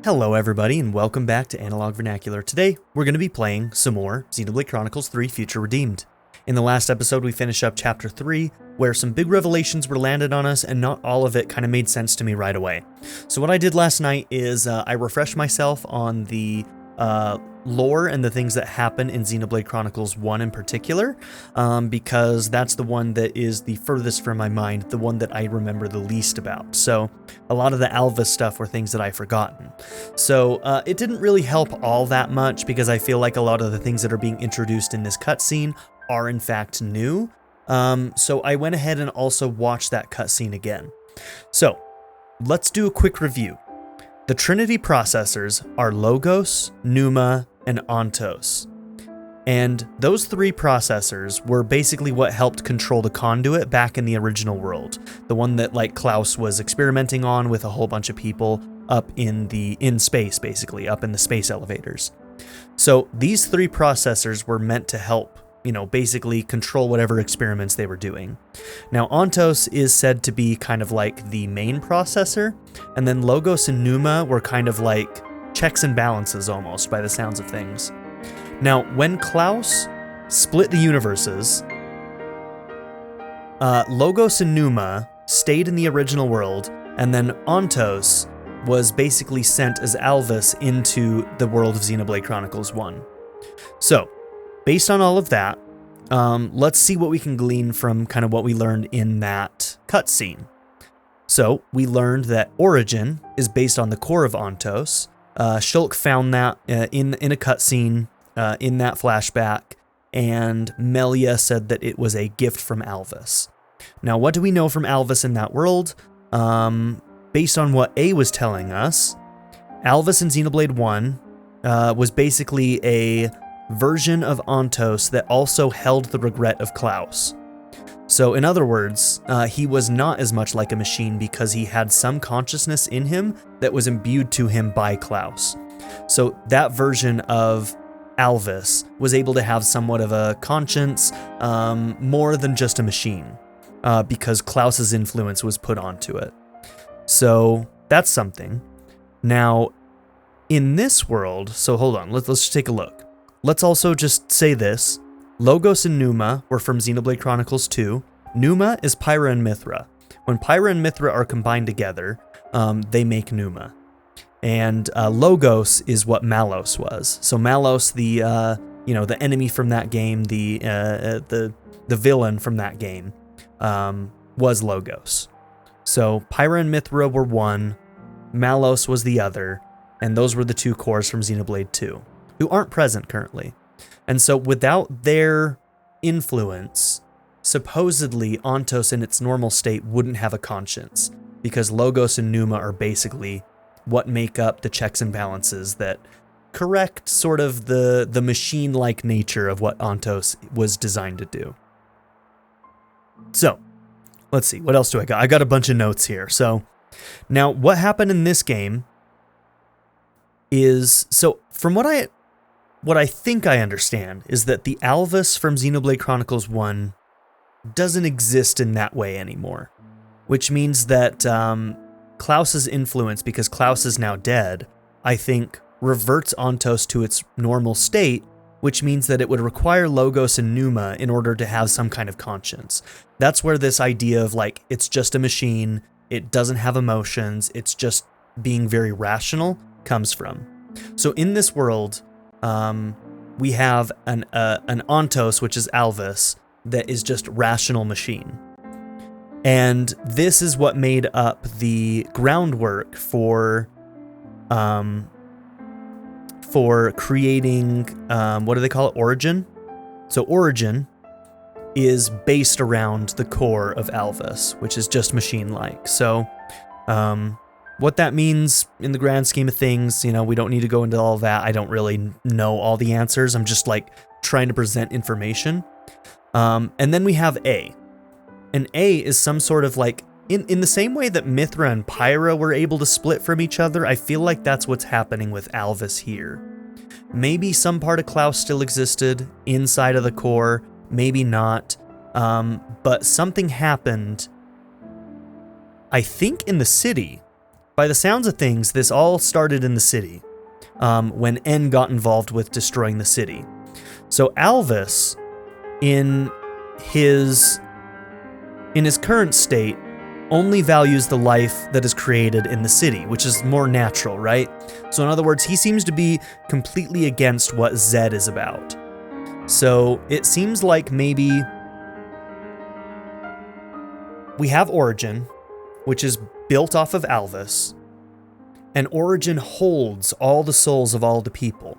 Hello everybody and welcome back to Analog Vernacular. Today we're going to be playing some more Xenoblade Chronicles 3 Future Redeemed. In the last episode we finished up Chapter 3 where some big revelations were landed on us and not all of it kind of made sense to me right away. So what I did last night is I refreshed myself on the lore and the things that happen in Xenoblade Chronicles 1 in particular, because that's the one that is the furthest from my mind, the one that I remember the least about. So a lot of the Alva stuff were things that I've forgotten. So it didn't really help all that much because I feel like a lot of the things that are being introduced in this cutscene are in fact new. So I went ahead and also watched that cutscene again. So let's do a quick review. The Trinity processors are Logos, Pneuma, and Ontos. And those three processors were basically what helped control the conduit back in the original world. The one that like Klaus was experimenting on with a whole bunch of people up in space, basically, up in the space elevators. So these three processors were meant to help, basically control whatever experiments they were doing. Now, Ontos is said to be kind of like the main processor, and then Logos and Pneuma were kind of like checks and balances almost, by the sounds of things. Now, when Klaus split the universes, Logos and Pneuma stayed in the original world, and then Ontos was basically sent as Alvis into the world of Xenoblade Chronicles 1. So, based on all of that, let's see what we can glean from kind of what we learned in that cutscene. So, we learned that Origin is based on the core of Ontos. Shulk found that in a cutscene in that flashback, and Melia said that it was a gift from Alvis. Now, what do we know from Alvis in that world? Based on what A was telling us, Alvis in Xenoblade 1 was basically a version of Ontos that also held the regret of Klaus. So in other words, he was not as much like a machine because he had some consciousness in him that was imbued to him by Klaus. So that version of Alvis was able to have somewhat of a conscience, more than just a machine, because Klaus's influence was put onto it. So that's something. Now, in this world, so hold on, let's just take a look. Let's also just say this. Logos and Pneuma were from Xenoblade Chronicles 2. Pneuma is Pyra and Mithra. When Pyra and Mithra are combined together, they make Pneuma. And Logos is what Malos was. So Malos, the enemy from that game, the villain from that game, was Logos. So Pyra and Mithra were one, Malos was the other, and those were the two cores from Xenoblade 2, who aren't present currently. And so without their influence, supposedly Ontos in its normal state wouldn't have a conscience, because Logos and Pneuma are basically what make up the checks and balances that correct sort of the machine-like nature of what Ontos was designed to do. So, let's see, what else do I got? I got a bunch of notes here. So, now what happened in this game is, so from what I think I understand is that the Alvis from Xenoblade Chronicles 1 doesn't exist in that way anymore, which means that Klaus's influence, because Klaus is now dead, I think reverts Ontos to its normal state, which means that it would require Logos and Pneuma in order to have some kind of conscience. That's where this idea of like, it's just a machine, it doesn't have emotions, it's just being very rational comes from. So in this world, we have an Ontos, which is Alvis, that is just rational machine. And this is what made up the groundwork for creating, what do they call it? Origin? So Origin is based around the core of Alvis, which is just machine-like. So, what that means in the grand scheme of things, we don't need to go into all that. I don't really know all the answers. I'm just like trying to present information. And then we have A. And A is some sort of like, in the same way that Mithra and Pyra were able to split from each other, I feel like that's what's happening with Alvis here. Maybe some part of Klaus still existed inside of the core, maybe not. But something happened, I think in the city, by the sounds of things, this all started in the city, when N got involved with destroying the city. So Alvis, in his current state, only values the life that is created in the city, which is more natural, right? So in other words, he seems to be completely against what Zed is about. So it seems like maybe we have Origin, which is built off of Alvis, and Origin holds all the souls of all the people.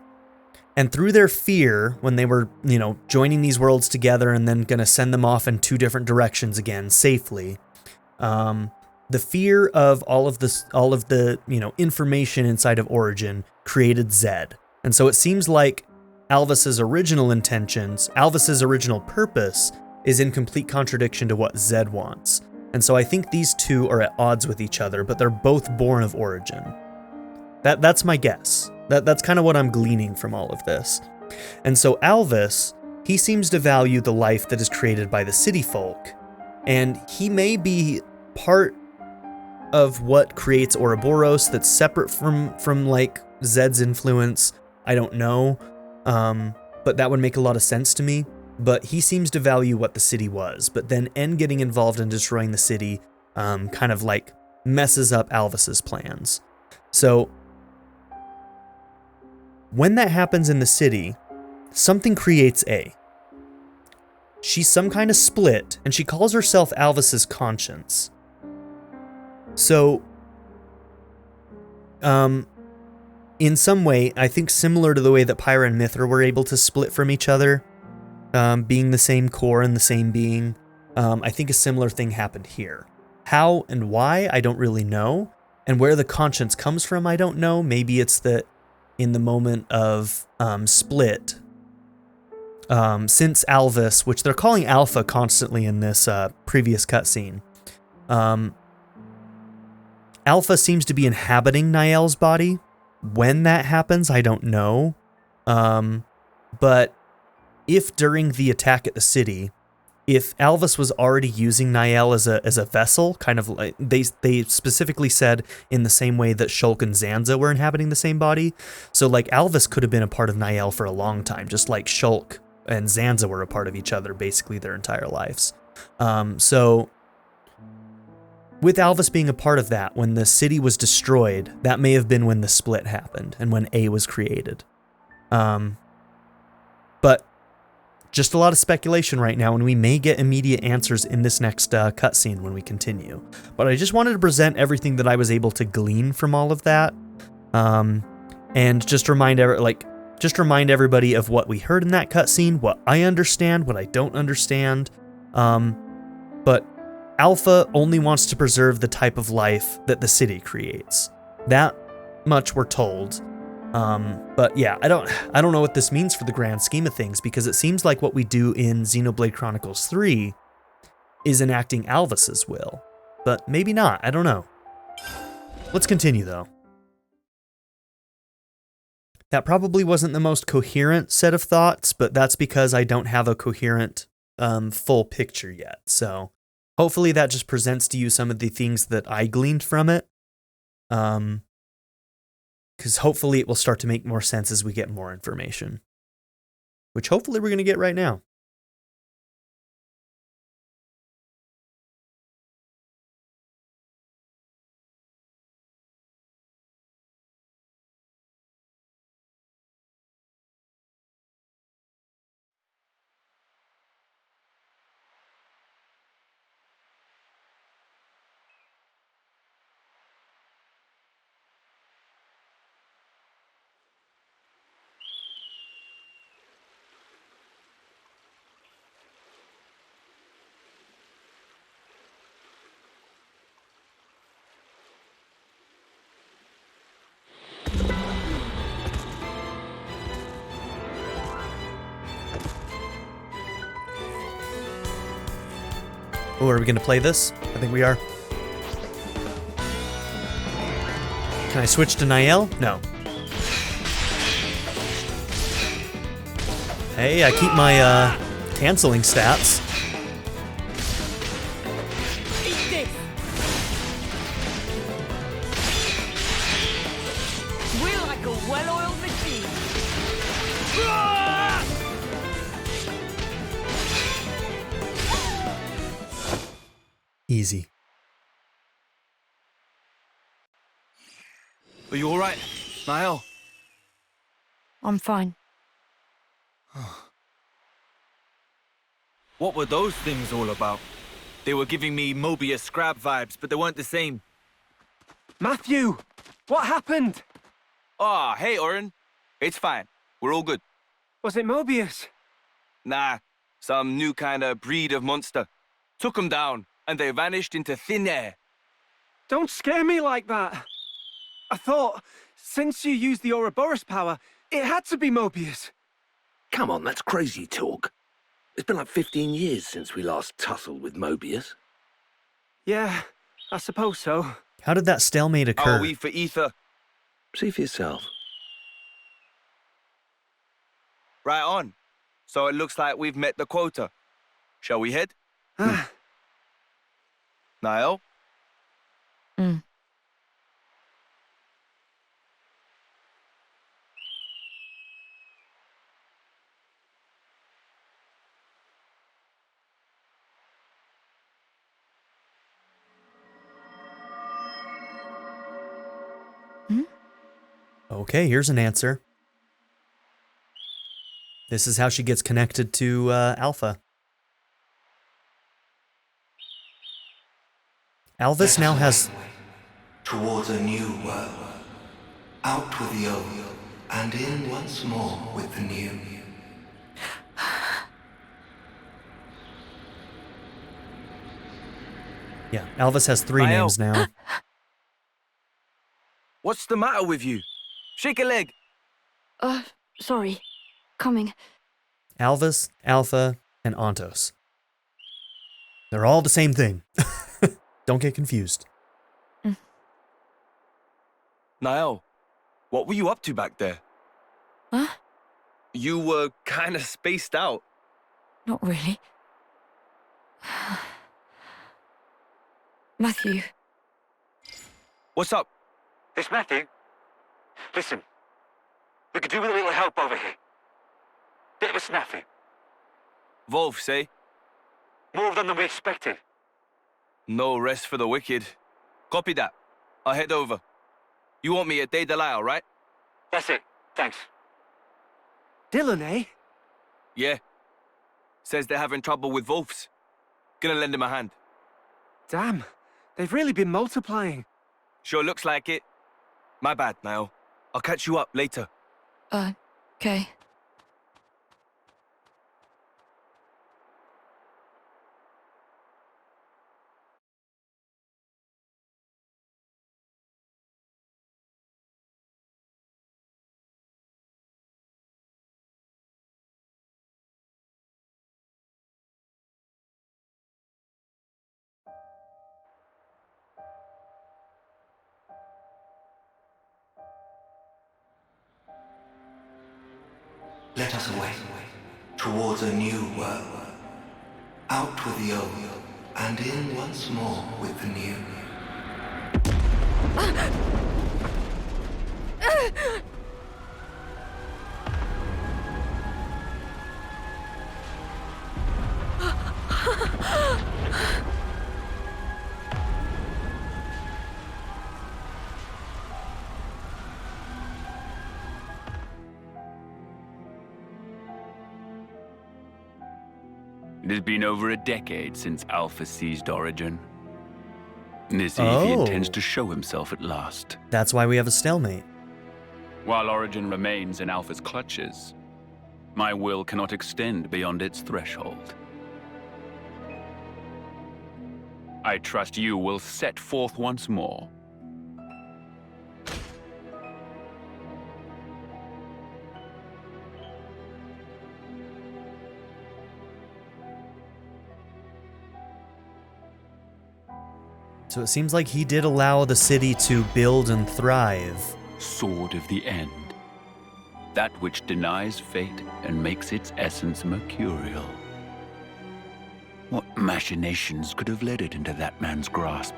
And through their fear, when they were, joining these worlds together and then going to send them off in two different directions again safely, the fear of all of the information inside of Origin created Zed. And so it seems like Alvis's original intentions, Alvis's original purpose, is in complete contradiction to what Zed wants. And so I think these two are at odds with each other, but they're both born of Origin. That's my guess. That's kind of what I'm gleaning from all of this. And so Alvis, he seems to value the life that is created by the city folk, and he may be part of what creates Ouroboros that's separate from like Zed's influence. I don't know, but that would make a lot of sense to me. But he seems to value what the city was. But then N getting involved in destroying the city kind of like messes up Alvis's plans. So when that happens in the city, something creates A. She's some kind of split, and she calls herself Alvis's conscience. So, in some way, I think similar to the way that Pyra and Mithra were able to split from each other, being the same core and the same being, I think a similar thing happened here. How and why, I don't really know. And where the conscience comes from, I don't know. Maybe it's that in the moment of split, since Alvis, which they're calling Alpha constantly in this previous cutscene, Alpha seems to be inhabiting Niall's body. When that happens, I don't know. But if during the attack at the city, if Alvis was already using Niall as a vessel, kind of like they specifically said in the same way that Shulk and Zanza were inhabiting the same body. So like Alvis could have been a part of Niall for a long time, just like Shulk and Zanza were a part of each other basically their entire lives. So with Alvis being a part of that, when the city was destroyed, that may have been when the split happened and when A was created. But just a lot of speculation right now, and we may get immediate answers in this next cutscene when we continue. But I just wanted to present everything that I was able to glean from all of that, and just remind everybody of what we heard in that cutscene, what I understand, what I don't understand. But Alpha only wants to preserve the type of life that the city creates. That much we're told. But yeah, I don't know what this means for the grand scheme of things, because it seems like what we do in Xenoblade Chronicles 3 is enacting Alvis's will. But maybe not, I don't know. Let's continue though. That probably wasn't the most coherent set of thoughts, but that's because I don't have a coherent full picture yet. So hopefully that just presents to you some of the things that I gleaned from it. Because hopefully it will start to make more sense as we get more information. Which hopefully we're going to get right now. Oh, are we going to play this? I think we are. Can I switch to Niall? No. Hey, I keep my canceling stats. well-oiled machine. Easy. Are you all right, Niall? I'm fine. What were those things all about? They were giving me Mobius Scrab vibes, but they weren't the same. Mathew! What happened? Ah, hey, Oren. It's fine. We're all good. Was it Mobius? Nah, some new kind of breed of monster. Took them down, and they vanished into thin air. Don't scare me like that. I thought, since you used the Ouroboros power, it had to be Mobius. Come on, that's crazy talk. It's been like 15 years since we last tussled with Mobius. Yeah, I suppose so. How did that stalemate occur? Are we for ether? See for yourself. Right on. So it looks like we've met the quota. Shall we head? Niall? Okay, here's an answer. This is how she gets connected to Alpha. Alvis now has... towards a new world, out with the old, and in once more with the new. Yeah, Alvis has 3 Niall. names now. What's the matter with you? Shake a leg. Sorry. Coming. Alvis, Alpha, and Ontos. They're all the same thing. Don't get confused. Niall, what were you up to back there? Huh? You were kind of spaced out. Not really. Mathew. What's up? It's Mathew. Listen, we could do with a little help over here. Bit of a snafu. Wolf, say? More of them than we expected. No rest for the wicked. Copy that. I'll head over. You want me at Day Delisle, right? That's it. Thanks. Dylan, eh? Yeah. Says they're having trouble with Wolves. Gonna lend him a hand. Damn, they've really been multiplying. Sure looks like it. My bad, Niall. I'll catch you up later. Okay. Let us away, towards a new world, out with the old, and in once more with the new. It has been over a decade since Alpha seized Origin. This eve he intends to show himself at last. That's why we have a stalemate. While Origin remains in Alpha's clutches, my will cannot extend beyond its threshold. I trust you will set forth once more. So it seems like he did allow the city to build and thrive. Sword of the End. That which denies fate and makes its essence mercurial. What machinations could have led it into that man's grasp?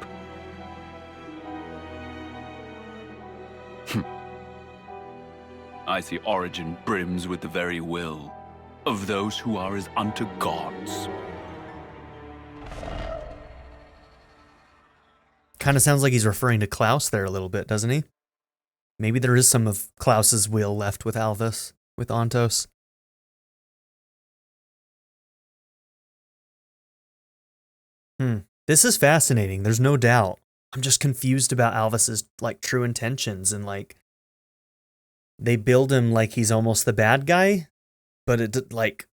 I see origin brims with the very will of those who are as unto gods. Kind of sounds like he's referring to Klaus there a little bit, doesn't he? Maybe there is some of Klaus's will left with Alvis, with Ontos. This is fascinating. There's no doubt. I'm just confused about Alvis's like true intentions, and like they build him like he's almost the bad guy, but it like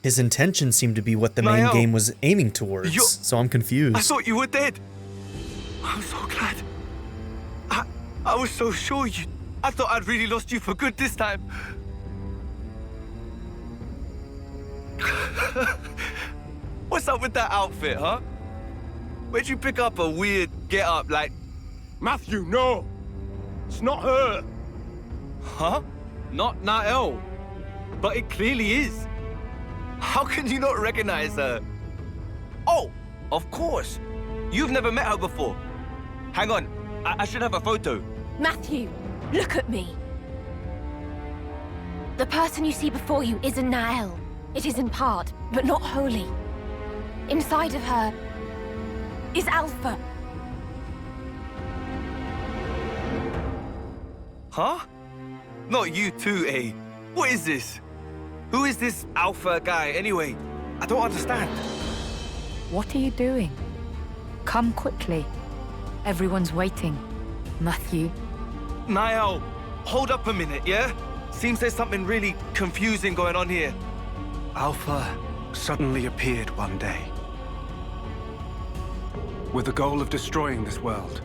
his intentions seem to be what the main Niall, game was aiming towards. So I'm confused. I thought you were dead. I'm so glad. I was so sure you... I thought I'd really lost you for good this time. What's up with that outfit, huh? Where'd you pick up a weird get-up like... Mathew, no! It's not her! Huh? Not Niall. But it clearly is. How can you not recognize her? Oh, of course. You've never met her before. Hang on, I should have a photo. Mathew, look at me. The person you see before you isn't Nael. It is in part, but not wholly. Inside of her is Alpha. Huh? Not you too, eh? What is this? Who is this Alpha guy anyway? I don't understand. What are you doing? Come quickly. Everyone's waiting. Mathew. Niall, hold up a minute, yeah? Seems there's something really confusing going on here. Alpha suddenly appeared one day, with the goal of destroying this world.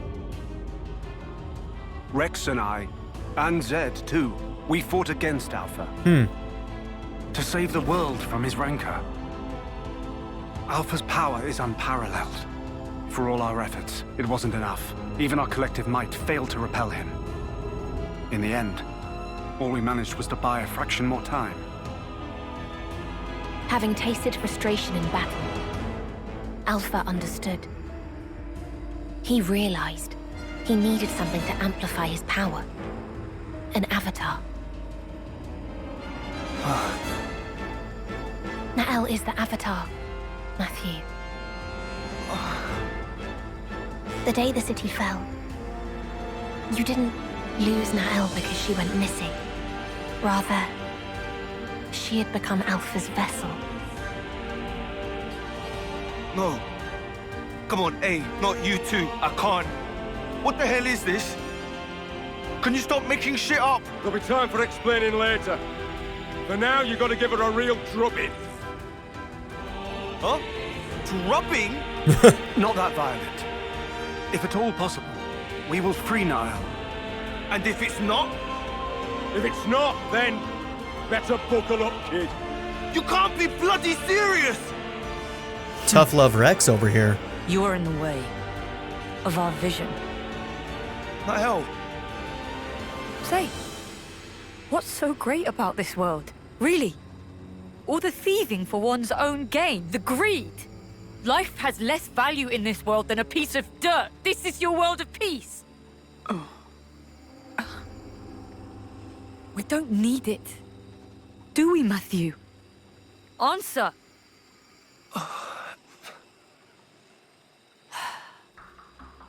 Rex and I, and Zed too, we fought against Alpha. To save the world from his rancor. Alpha's power is unparalleled. For all our efforts, it wasn't enough. Even our collective might failed to repel him. In the end, all we managed was to buy a fraction more time. Having tasted frustration in battle, Alpha understood. He realized he needed something to amplify his power. An avatar. Nael is the avatar, Mathew. The day the city fell, you didn't lose Nael because she went missing. Rather, she had become Alpha's vessel. No. Come on, hey, not you two. I can't. What the hell is this? Can you stop making shit up? There'll be time for explaining later. For now, you gotta give her a real drubbing. Huh? Drubbing? Not that violent. If at all possible, we will free Nael. And if it's not? If it's not, then better buckle up, kid. You can't be bloody serious! Tough love Rex over here. You're in the way of our vision. Niall. Say, what's so great about this world? Really? All the thieving for one's own gain, the greed. Life has less value in this world than a piece of dirt. This is your world of peace. We don't need it. Do we, Mathew? Answer.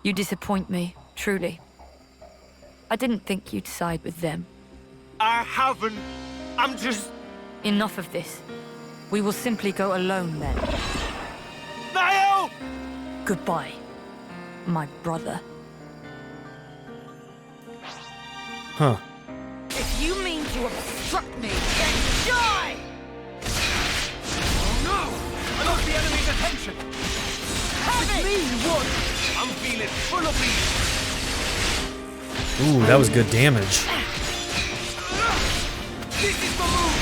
You disappoint me, truly. I didn't think you'd side with them. I haven't. I'm just... Enough of this. We will simply go alone then. Niall! Goodbye, my brother. Huh. If you mean to obstruct me, then die! Oh no! I lost the enemy's attention! Have it! Me, what? I'm feeling full of beef. Ooh, that was good damage. This is the move!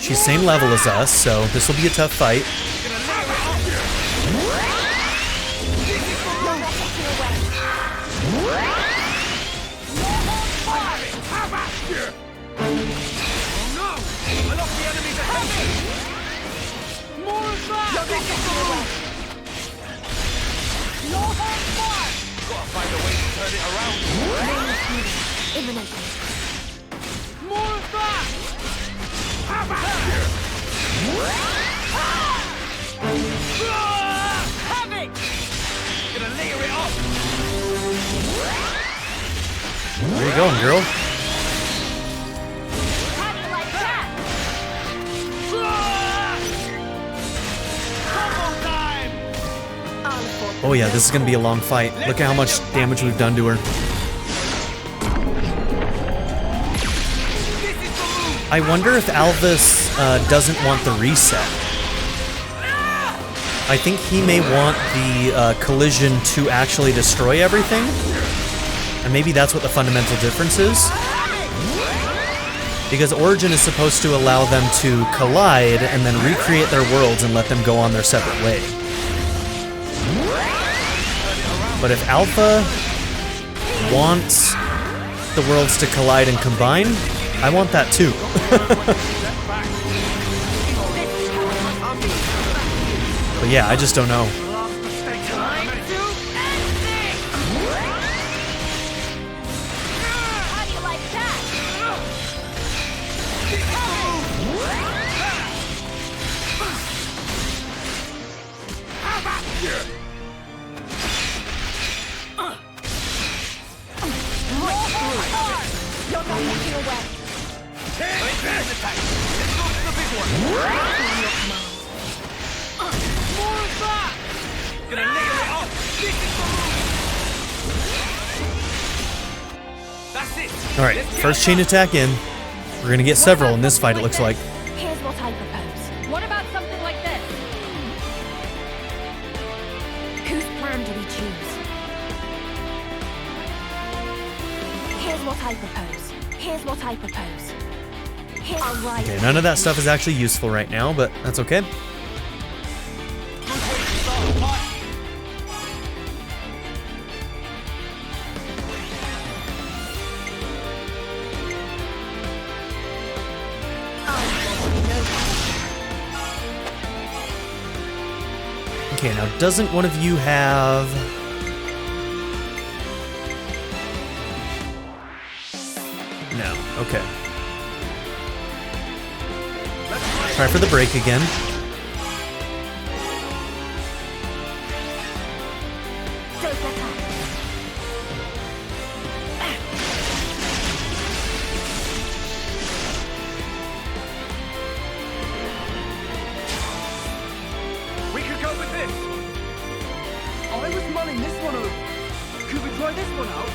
She's same level as us, so this will be a tough fight. Gonna lay her up. This is the move! Have at you! Oh no! I lost the enemy's attention! More of that! This is the move! Gotta find a way to turn it around. Imminently. More of that! How about have it! Gonna layer it up! Where you going, girl? How do you like that? Combo time! Oh yeah, this is gonna be a long fight. Look at how much damage we've done to her. I wonder if Alvis doesn't want the reset. I think he may want the collision to actually destroy everything. And maybe that's what the fundamental difference is. Because Origin is supposed to allow them to collide and then recreate their worlds and let them go on their separate way. But if Alpha wants the worlds to collide and combine, I want that too. But yeah, I just don't know. How do you like that? You're not making away. More of that! Gonna layer it up! This is the move! That's it! Alright, first chain attack in. We're gonna get several in this fight, it looks like. Here's what I propose. What about something like this? Whose plan do we choose? Here's what I propose. Here's what I propose. I'll ride. Okay, none of that stuff is actually useful right now, but that's okay. Okay, now doesn't one of you have... No, okay. Try for the break again. Don't let up. We could go with this! I was mulling this one over. Could we try this one out?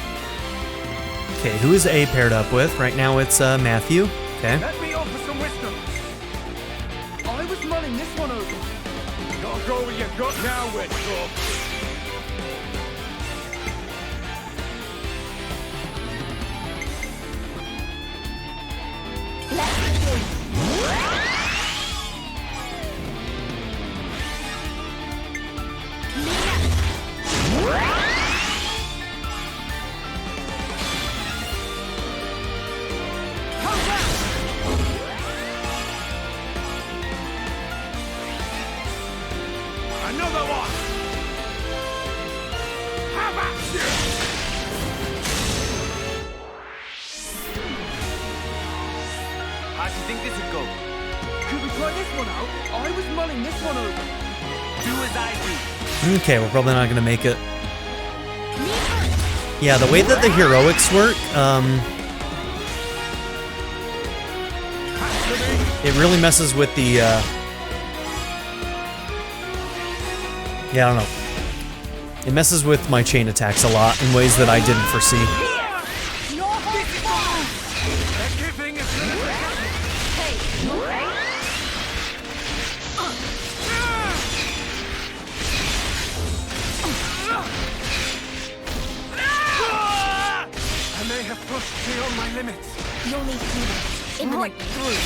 Okay, who is A paired up with? Right now it's Mathew. Okay. Let me offer some wisdom. I was mulling this one over. Gotta go with your gut now, Witch. Let's begin. Another one! How about you? How do you think this would go? Could we try this one out? I was mulling this one over. Do as I do. Okay, we're probably not gonna make it. Yeah, the way that the heroics work, it really messes with the, yeah, I don't know. It messes with my chain attacks a lot in ways that I didn't foresee. I may have pushed beyond my limits. You'll need healing. Right through.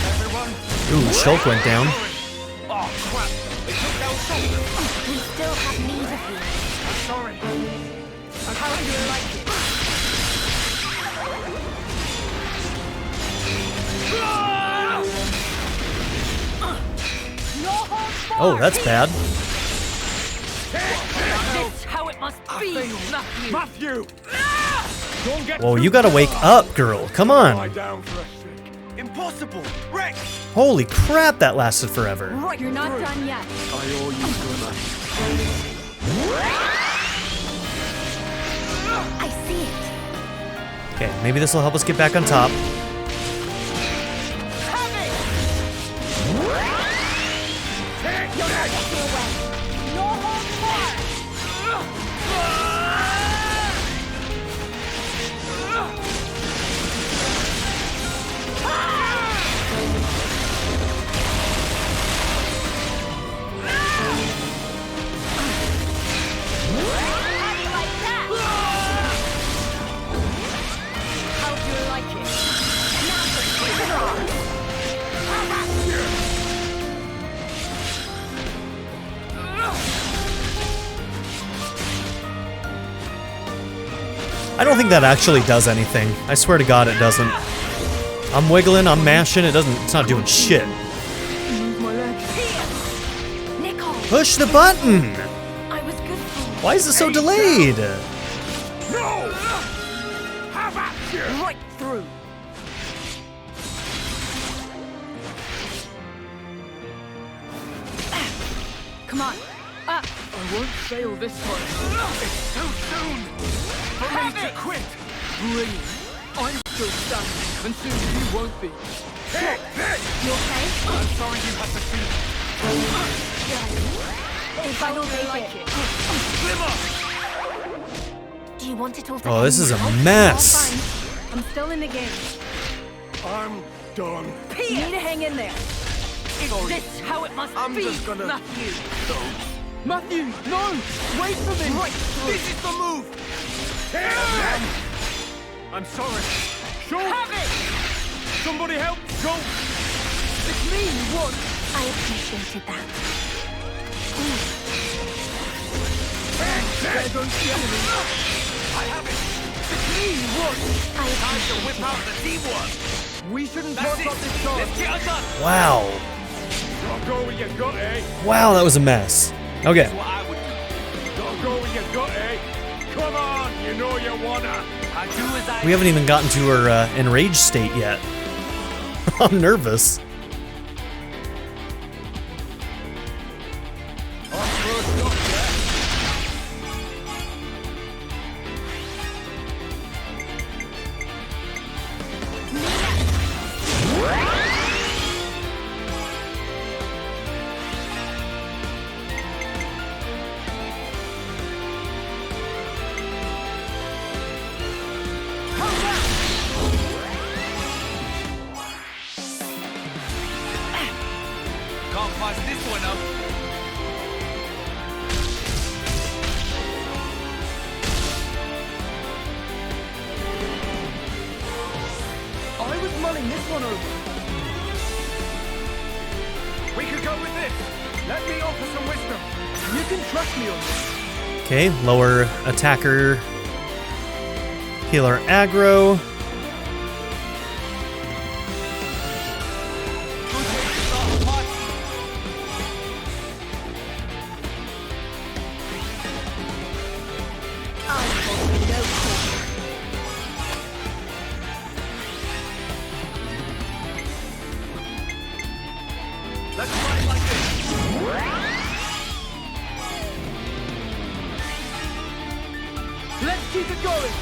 Everyone. Ooh, Shulk went down. Oh crap! They took down Shulk. We still have need of you. I'm sorry. How do you like it? Oh, that's bad. must be, Mathew. Mathew! Don't get Whoa, too you gotta wake far. up, girl. Come Lie on. down for a sec. Impossible! Rex! Holy crap, that lasted forever. Right, you're not done yet. I owe you I see it. Okay, maybe this will help us get back on top. I don't think that actually does anything. I swear to God it doesn't. I'm wiggling, I'm mashing, it's not doing shit. Push the button! I was good for Why is it so delayed? No! Have at you! Right through. Come on. Up. I won't fail this time. It's too soon for me to quit. Brilliant. I'm still standing, and soon you won't be. Take this! You okay? I'm sorry you had to see it. If I don't like it. Glimmer! Do you want it all to Oh, this end is a now? mess. All fine. I'm still in the game. I'm done. You need to hang in there. Is this how it must I'm be, just gonna- Mathew? Mathew, no! Wait for me! Right through. This is the move! I'm sorry. Shulk! Have it! Somebody help Shulk! It's me you want! I appreciated that. There goes the enemy! I have it! It's me you want! I Time to appreciated whip that. out the teamwork! We shouldn't That's pass it! up this chance! Let's get undone! Wow. Don't go where you got, eh? Wow, that was a mess. Okay. That's what I would do. Don't go where you got, eh? Come on, you know you wanna! I do as I We haven't even gotten to her enraged state yet. I'm nervous. can't pass this one up. I was mulling this one over. We could go with this. Let me offer some wisdom. You can trust me on this. Okay, lower attacker, healer aggro. Let's fight like this. Let's keep it going.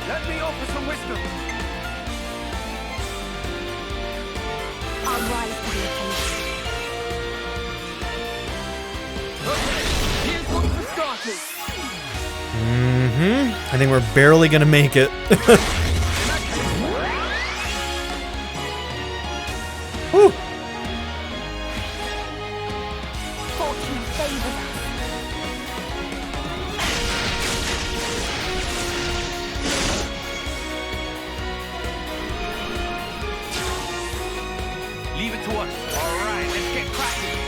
Let me offer some wisdom. I'll rise to the occasion. Okay, here's one for starters. I think we're barely gonna make it. Whew. Fortune favors us. Leave it to us. All right, let's get cracking.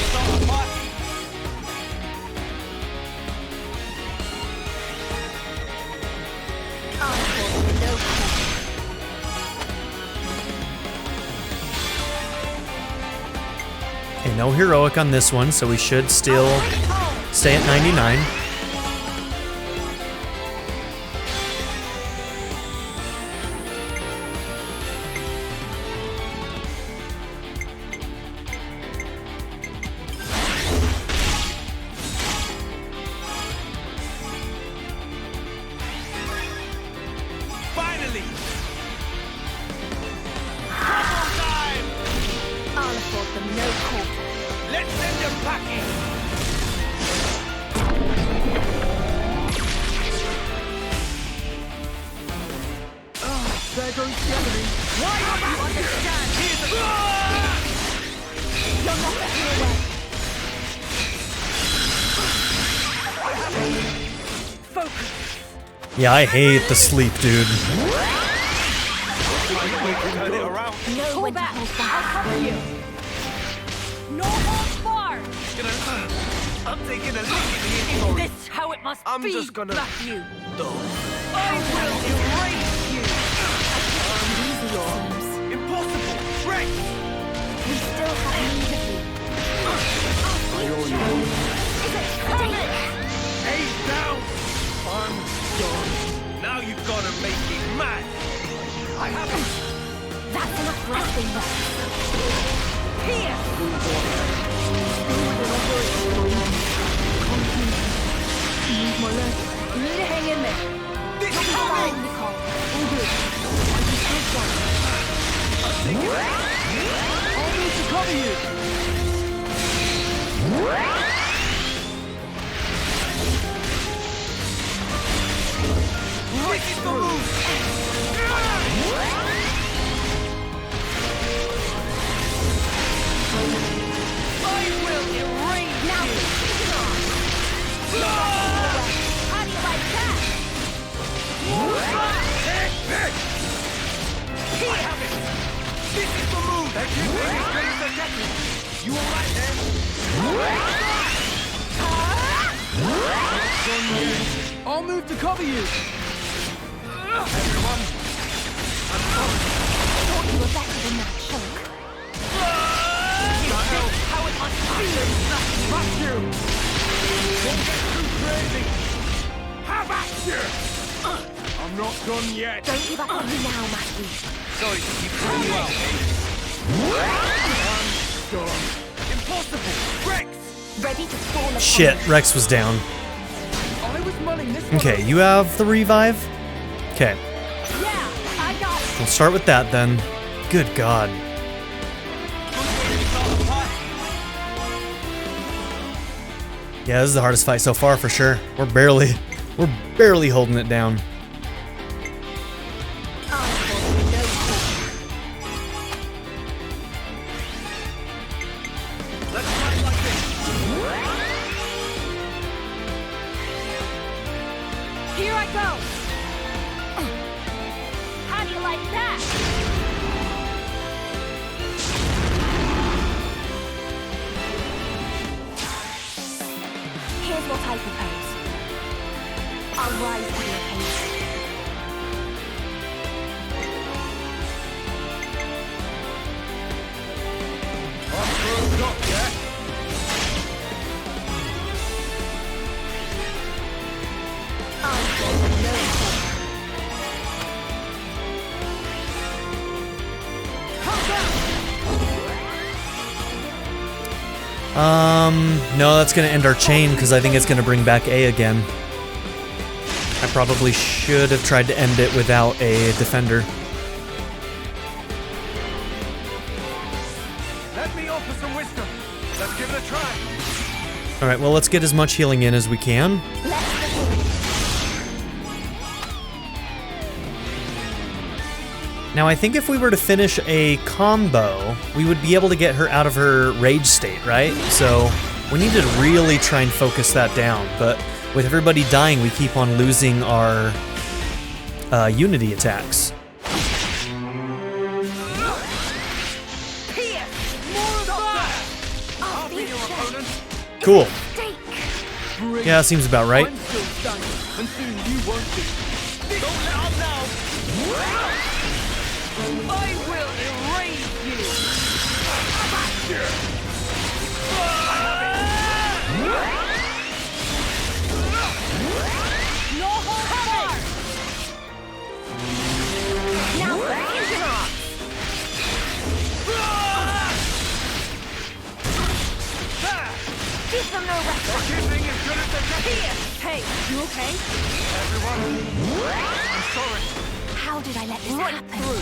Start a party. Okay, no heroic on this one, so we should still stay at 99. Finally! I'll afford them no quarter. Let's send them packing! There goes the enemy. Why don't you understand? You're not getting away. Focus. Yeah, I hate the sleep, dude. Turn it around. Know Pull when to back. hold I'll back. cover you. No holds barred. I'm taking a lead in here, Is Tori. this how it must I'm be, just gonna- Mathew? No. I will erase you. Easy, it seems. Impossible! Rex! We still have need of you. Ace down! I'm done. Now you've got to make me mad. I haven't. That's enough resting there. Here. Use my leg. You need to hang in there. This is Fine, coming! Nicole. All good. I'll need to cover you. This is the move! I will erase Now, you. how do you like that? I have it! This is the move! That you think is good as a captain! You alright then? I'll move to cover you. Everyone, I thought you were better than that, Shulk. How it must be. Mathew! Don't get too crazy! Have at you! I'm not done yet! Don't give up on me now, Mathew. Sorry to keep pulling you out, I'm done. Impossible! Rex! Ready to fall upon Shit, you. Rex was down. I was mulling this one. Okay, you have the revive? Okay, Yeah, I got it. we'll start with that then. Good God. Yeah, this is the hardest fight so far for sure. We're barely holding it down. I'll afford them no quarter. Let's fight like this! Here I go. How do you like that? Here's what I propose. I'll rise to the occasion. I'm first up, yeah? I'll afford them no quarter. No, that's gonna end our chain because I think it's gonna bring back A again. I probably should have tried to end it without a defender. Let me offer some wisdom. Let's give it a try. Alright, well, let's get as much healing in as we can. Let's begin. Now, I think if we were to finish a combo, we would be able to get her out of her rage state, right? So we need to really try and focus that down. But with everybody dying, we keep on losing our unity attacks. Here. More of that. After your opponent. Cool. Stake. Yeah, seems about right. I'm still standing, and soon you won't be. Don't let up now! I will erase you. Forgiving as good as the Here! Hey, you okay? Everyone, I'm sorry. How did I let this Right happen? through.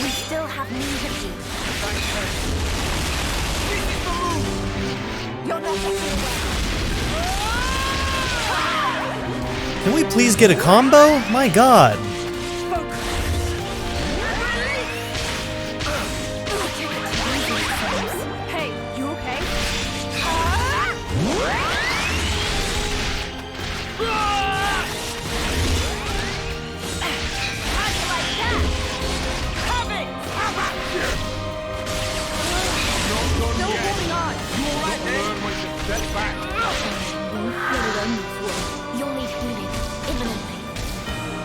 We still have need of you. Thanks, Ted. This is the move! You're not getting away. Can we please get a combo? My god. Hey, you okay? You'll need healing imminently.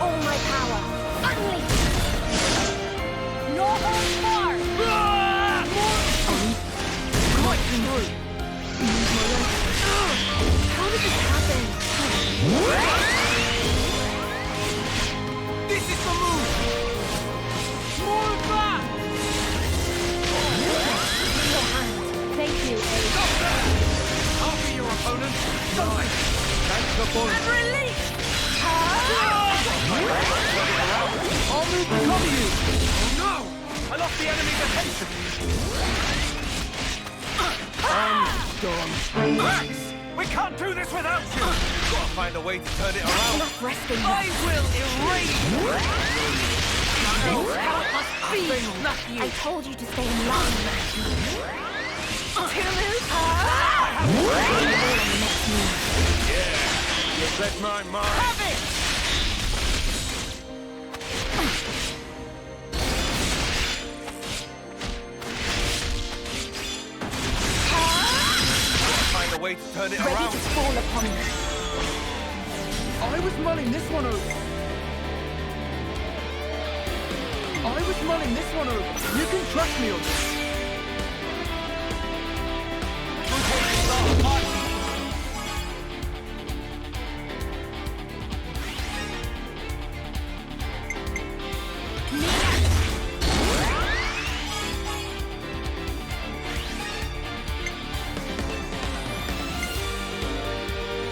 All my power, unleash! No holds barred! Right through. How did this happen? This is the move! More back! Your hand. Thank you, Abe. I'll be your opponent. Nice. Thanks for And bullet. release! I'll move to cover you. Oh no! I lost the enemy's attention. I'm done. Rex! We can't do this without you! Gotta find a way to turn it around. Enough resting. I will erase you! How it must be, Mathew! I told you to stay in line, Mathew. You read my mind. Have it! Find a way to turn it Ready around. to fall upon you. I was mulling this one over. You can trust me on this.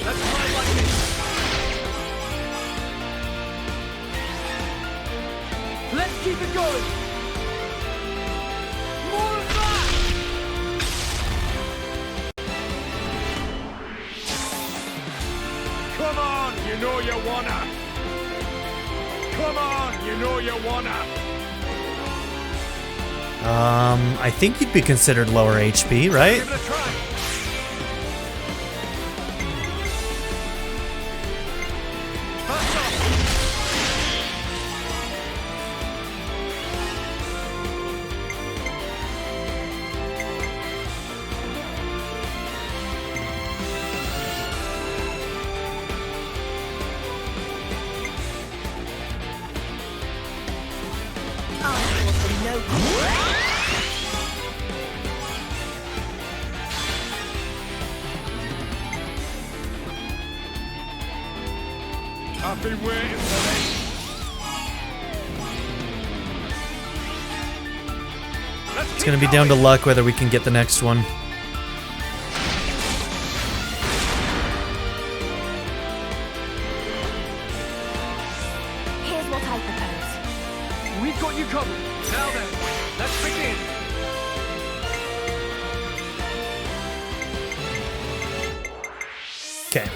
Let's try like this. Let's keep it going. More of that! Come on, you know you wanna. Come on, you know you wanna. I think you'd be considered lower HP, right? Give it a try. First off. I've been waiting for this. It's gonna be down to luck whether we can get the next one. Here's what I propose. We've got you covered. Now then, let's begin. Okay.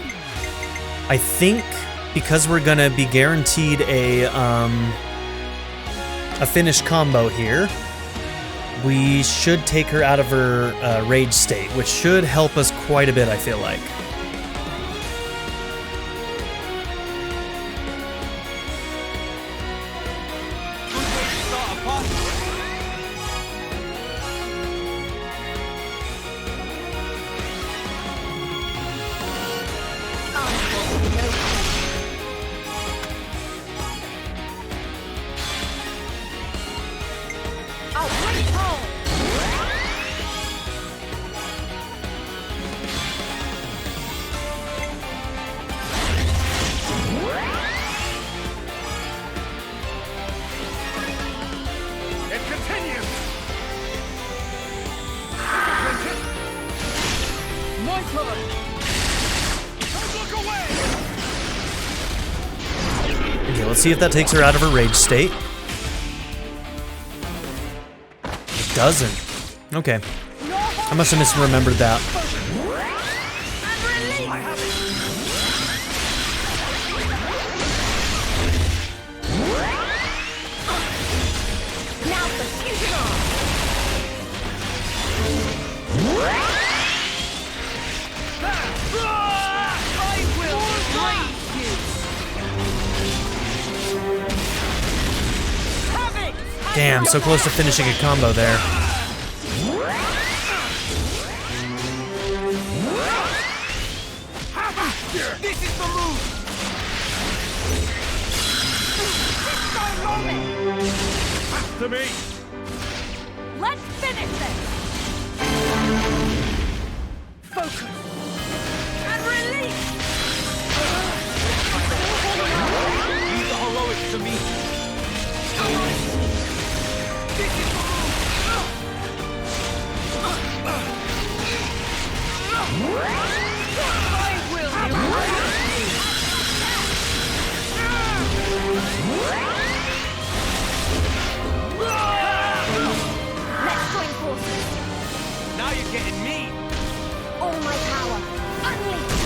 I think because we're gonna be guaranteed a finished combo here, we should take her out of her rage state, which should help us quite a bit, I feel like. I'll bring it home! let's see if that takes her out of her rage state. It doesn't. Okay. I must have misremembered that. Damn, so close to finishing a combo there. This is the move! To me! Let's finish this! Focus! And release! Leave the heroics to me. This is the move! I will Let's join forces. Now you're getting me. All my power. Unleash.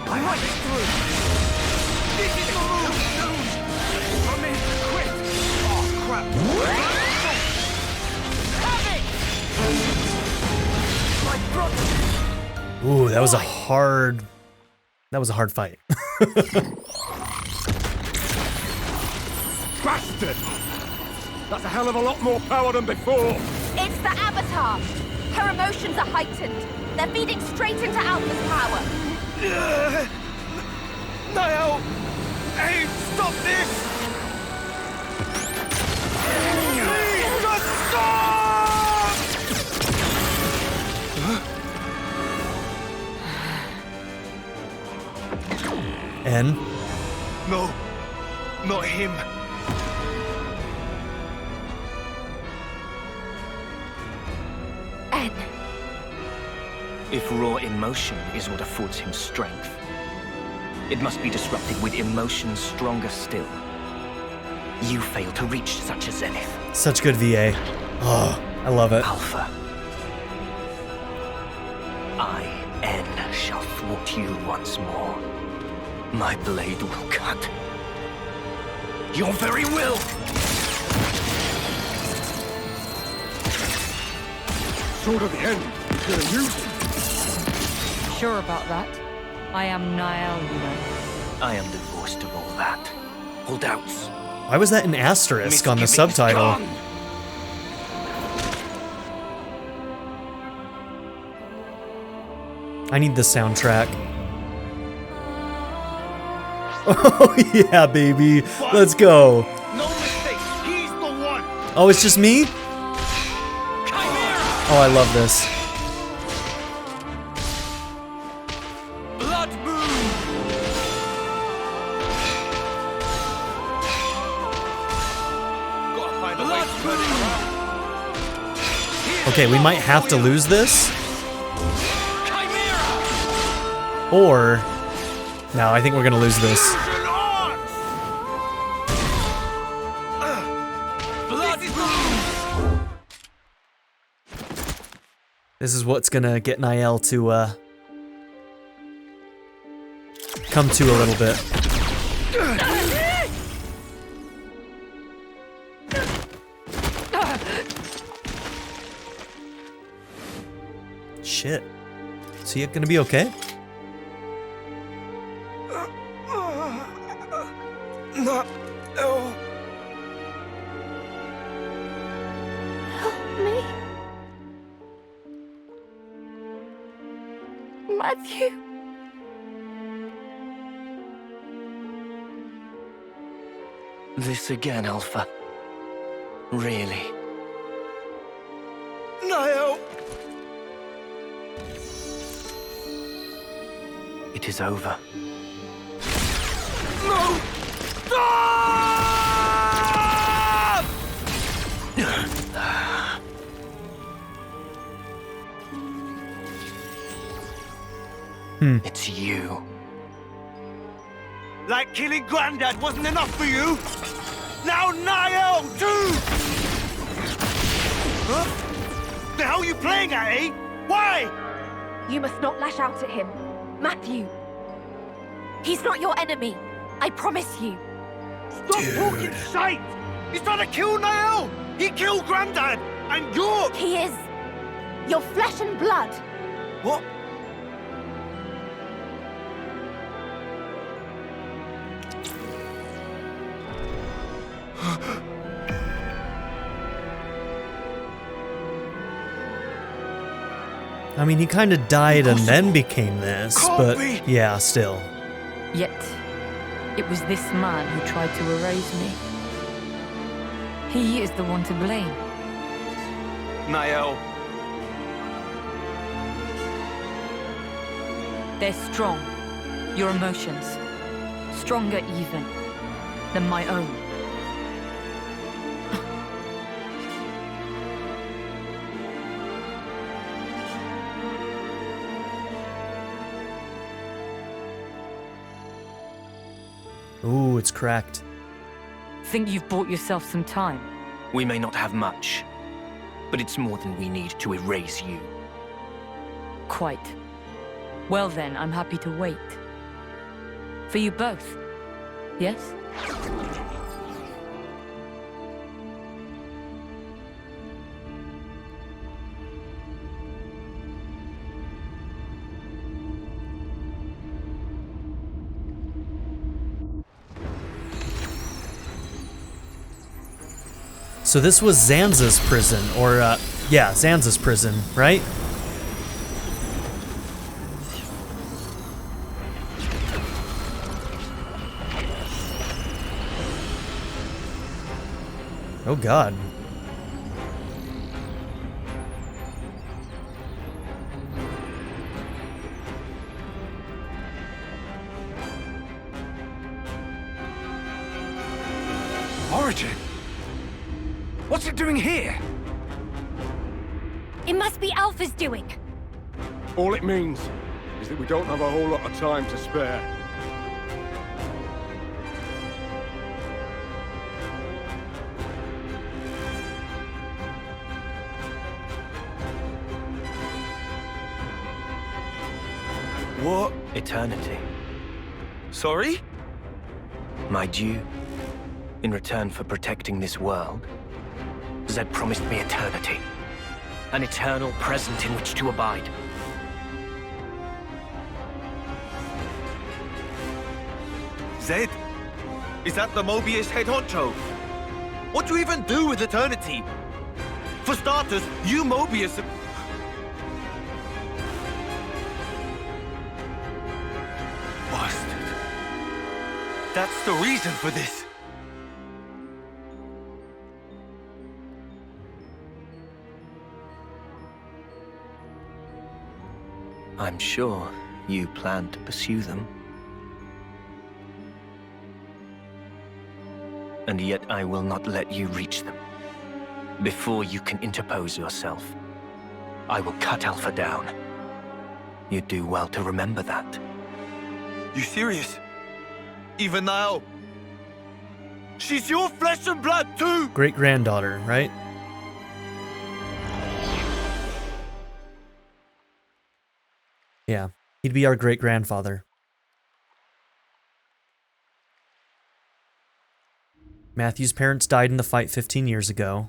Right through. This is the move. I'm in to quit. Oh crap. Have it. Ooh, that was a hard fight. Bastard! That's a hell of a lot more power than before! It's the Avatar. Her emotions are heightened. They're feeding straight into Alpha's power. Niall! Hey, stop this! Please, just stop! N? No, not him. N. If raw emotion is what affords him strength, it must be disrupted with emotions stronger still. You fail to reach such a zenith. Such good VA. Oh, I love it. Alpha. I, N, shall thwart you once more. My blade will cut your very will! Sword of the end. You're gonna use it. Sure about that? I am Niall, you know. I am divorced of all that. All doubts. Why was that an asterisk on the subtitle? Gone. I need the soundtrack. Oh yeah, baby. Let's go. No mistake, he's the one! Oh, it's just me? Chimera! Oh, I love this. Blood boom! Gotta find a way to put it around. Okay, we might have to lose this. Chimera! Or... No, I think we're gonna lose this. Blood boom! This is what's gonna get Niall to, come to a little bit. Shit. Is he gonna be okay? Not. Oh. Help me. Mathew. This again, Alpha. Really? Niall! It is over. No! Stop! It's you. Like killing Grandad wasn't enough for you? Now Niall, too! Huh? The hell are you playing at, eh? Why? You must not lash out at him. Mathew. He's not your enemy. I promise you. Stop talking shite! He's trying to kill Niall! He killed Grandad! And you're... He is your flesh and blood. What? I mean, he kind of died and then became this, but yeah, still. Yet, it was this man who tried to erase me. He is the one to blame. Niall. They're strong. Your emotions. Stronger even than my own. Ooh, it's cracked. Think you've bought yourself some time? We may not have much, but it's more than we need to erase you. Quite. Well then, I'm happy to wait. For you both, yes? So this was Zanza's prison, or, yeah, Zanza's prison, right? Oh god. Origin? What's it doing here? It must be Alpha's doing. All it means is that we don't have a whole lot of time to spare. What? Eternity. Sorry? My due. In return for protecting this world, Zed promised me eternity. An eternal present in which to abide. Zed? Is that the Mobius head honcho? What do you even do with eternity? For starters, you Mobius... Bastard. That's the reason for this. I'm sure you plan to pursue them. And yet I will not let you reach them. Before you can interpose yourself, I will cut Alpha down. You do well to remember that. You serious? Even now? She's your flesh and blood too! Great-granddaughter, right? Yeah, he'd be our great-grandfather. Matthew's parents died in the fight 15 years ago.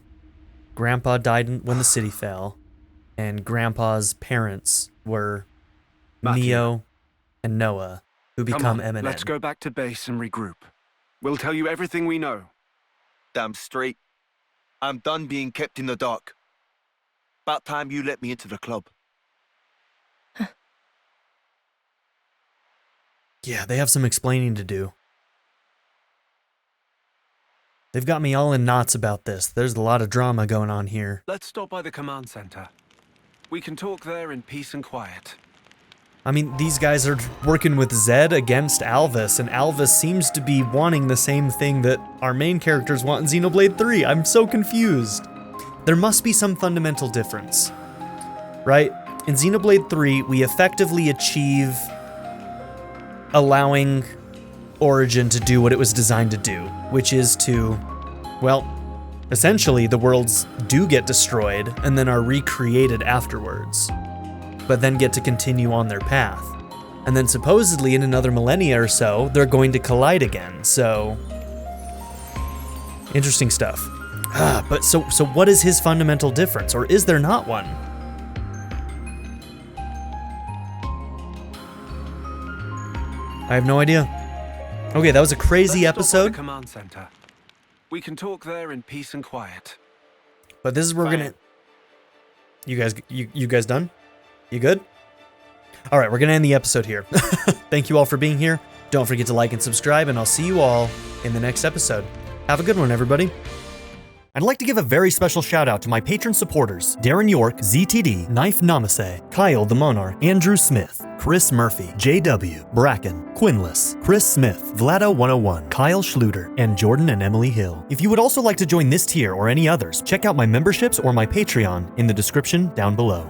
Grandpa died when the city fell. And Grandpa's parents were Mathew. Neo and Noah, who become Eminem. Let's go back to base and regroup. We'll tell you everything we know. Damn straight. I'm done being kept in the dark. About time you let me into the club. Yeah, they have some explaining to do. They've got me all in knots about this. There's a lot of drama going on here. Let's stop by the command center. We can talk there in peace and quiet. I mean, these guys are working with Zed against Alvis, and Alvis seems to be wanting the same thing that our main characters want in Xenoblade 3. I'm so confused. There must be some fundamental difference, right? In Xenoblade 3, we effectively achieve allowing origin to do what it was designed to do, which is to, well, essentially the worlds do get destroyed and then are recreated afterwards, but then get to continue on their path. And then supposedly in another millennia or so, they're going to collide again, so interesting stuff. But so what is his fundamental difference, or is there not one? I have no idea. Okay, that was a crazy Let's stop at episode. the command center. We can talk there in peace and quiet. But this is where we're gonna. You guys done? You good? All right, we're gonna end the episode here. Thank you all for being here. Don't forget to like and subscribe, and I'll see you all in the next episode. Have a good one, everybody. I'd like to give a very special shout out to my patron supporters: Darren York, ZTD, Knife Namaste, Kyle the Monarch, Andrew Smith, Chris Murphy, JW, Bracken, Quinless, Chris Smith, Vlado101, Kyle Schluter, and Jordan and Emily Hill. If you would also like to join this tier or any others, check out my memberships or my Patreon in the description down below.